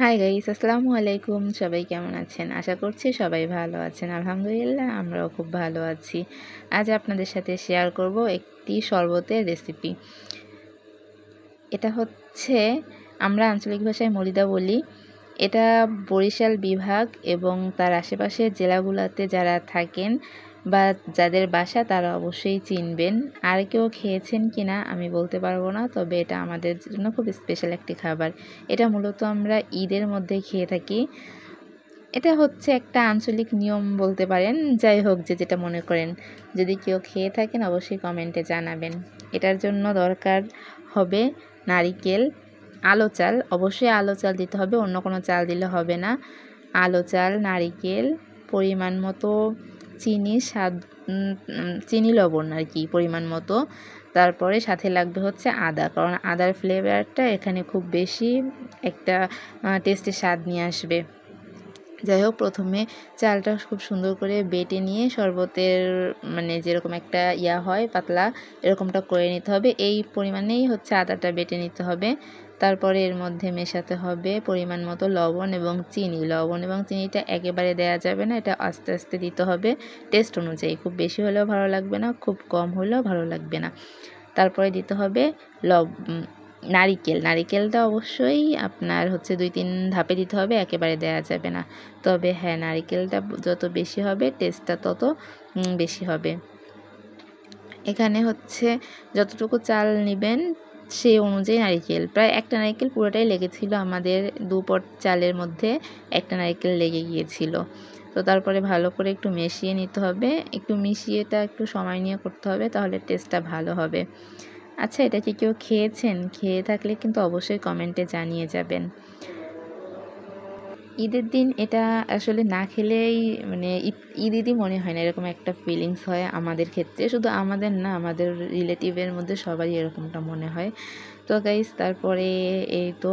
Hi guys, আসসালামু আলাইকুম। সবাই কেমন আছেন? আশা করছি সবাই ভালো আছেন। আলহামদুলিল্লাহ আমরাও খুব ভালো আছি। আজ আপনাদের সাথে শেয়ার করব একটি শরবতের রেসিপি। এটা হচ্ছে, আমরা আঞ্চলিক ভাষায় মরিদা বলি। এটা বরিশাল বিভাগ এবং তার আশেপাশের জেলাগুলোতে যারা থাকেন বা যাদের বাসা তারা অবশ্যই চিনবেন। আর কেউ খেয়েছেন কিনা আমি বলতে পারবো না, তবে এটা আমাদের জন্য খুব স্পেশাল একটি খাবার। এটা মূলত আমরা ঈদের মধ্যে খেয়ে থাকি। এটা হচ্ছে একটা আঞ্চলিক নিয়ম বলতে পারেন। যাই হোক, যে যেটা মনে করেন, যদি কেউ খেয়ে থাকেন অবশ্যই কমেন্টে জানাবেন। এটার জন্য দরকার হবে নারিকেল, আলো চাল, অবশ্যই আলো চাল দিতে হবে, অন্য কোনো চাল দিলে হবে না। আলো চাল, নারিকেল, পরিমাণ মতো চিনি, চিনি লবণ আর কি পরিমাণ মতো। তারপরে সাথে লাগবে হচ্ছে আদা, কারণ আদার ফ্লেভারটা এখানে খুব বেশি একটা টেস্টের স্বাদ নিয়ে আসবে। যাই হোক, প্রথমে চালটা খুব সুন্দর করে বেটে নিয়ে শরবতের মানে যেরকম একটা হয় পাতলা, এরকমটা করে নিতে হবে। এই পরিমাণেই হচ্ছে আদাটা বেটে নিতে হবে। তারপরে এর মধ্যে মেশাতে হবে পরিমাণ মতো লবণ এবং চিনি। লবণ এবং চিনিটা একেবারে দেওয়া যাবে না, এটা আস্তে আস্তে দিতে হবে টেস্ট অনুযায়ী। খুব বেশি হলেও ভালো লাগবে না, খুব কম হলেও ভালো লাগবে না। তারপরে দিতে হবে নারিকেলটা অবশ্যই আপনার হচ্ছে 2-3 ধাপে দিতে হবে, একেবারে দেওয়া যাবে না। তবে হ্যাঁ, নারিকেলটা যত বেশি হবে টেস্টটা তত বেশি হবে। এখানে হচ্ছে যতটুকু চাল নেবেন সেই অনুযায়ী নারিকেল, প্রায় একটা নারিকেল পুরোটাই লেগেছিল আমাদের 2 পট চালের মধ্যে, একটা নারিকেল লেগে গিয়েছিল। তো তারপরে ভালো করে একটু মিশিয়ে নিতে হবে, একটু মিশিয়েটা একটু সময় নিয়ে করতে হবে, তাহলে টেস্টটা ভালো হবে। আচ্ছা, এটা কি কেউ খেয়েছেন? খেয়ে থাকলে কিন্তু অবশ্যই কমেন্টে জানিয়ে যাবেন। ঈদের দিন এটা আসলে না খেলেই মানে ঈদই মনে হয় না, এরকম একটা ফিলিংস হয় আমাদের ক্ষেত্রে। শুধু আমাদের না, আমাদের রিলেটিভের মধ্যে সবারই এরকমটা মনে হয়। তো গাইস, তারপরে এই তো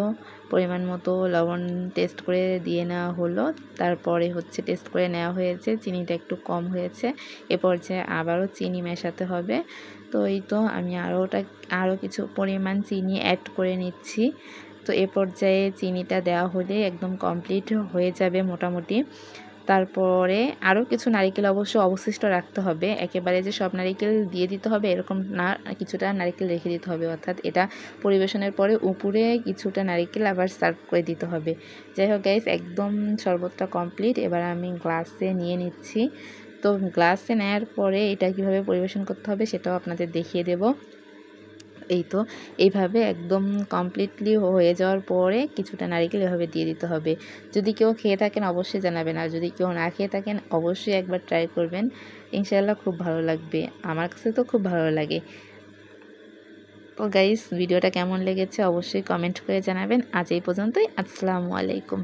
পরিমাণ মতো লবণ টেস্ট করে দিয়ে নেওয়া হলো। তারপরে হচ্ছে টেস্ট করে নেওয়া হয়েছে, চিনিটা একটু কম হয়েছে। এ পর্যায়ে আবারও চিনি মেশাতে হবে। তো এই তো আমি আরও কিছু পরিমাণ চিনি অ্যাড করে নিচ্ছি। তো এ পর্যায়ে চিনিটা দেওয়া হলে একদম কমপ্লিট হয়ে যাবে মোটামুটি। তারপরে আরও কিছু নারিকেল অবশ্য অবশিষ্ট রাখতে হবে, একেবারে যে সব নারিকেল দিয়ে দিতে হবে এরকম না, কিছুটা নারিকেল রেখে দিতে হবে। অর্থাৎ এটা পরিবেশনের পরে উপরে কিছুটা নারিকেল আবার সার্ভ করে দিতে হবে। যাই হোক গাইস, একদম শরবতটা কমপ্লিট। এবার আমি গ্লাসে নিয়ে নিচ্ছি। তো গ্লাসে নেওয়ার পরে এটা কিভাবে পরিবেশন করতে হবে সেটাও আপনাদের দেখিয়ে দেব। এই তো এইভাবে একদম কমপ্লিটলি হয়ে যাওয়ার পরে কিছুটা নারিকেল এভাবে দিয়ে দিতে হবে। যদি কেউ খেয়ে থাকেন অবশ্যই জানাবেন, আর যদি কেউ না খেয়ে থাকেন অবশ্যই একবার ট্রাই করবেন, ইনশাআল্লাহ খুব ভালো লাগবে। আমার কাছে তো খুব ভালো লাগে। তো গাইস, ভিডিওটা কেমন লেগেছে অবশ্যই কমেন্ট করে জানাবেন। আজ এই পর্যন্তই। আসসালামু আলাইকুম।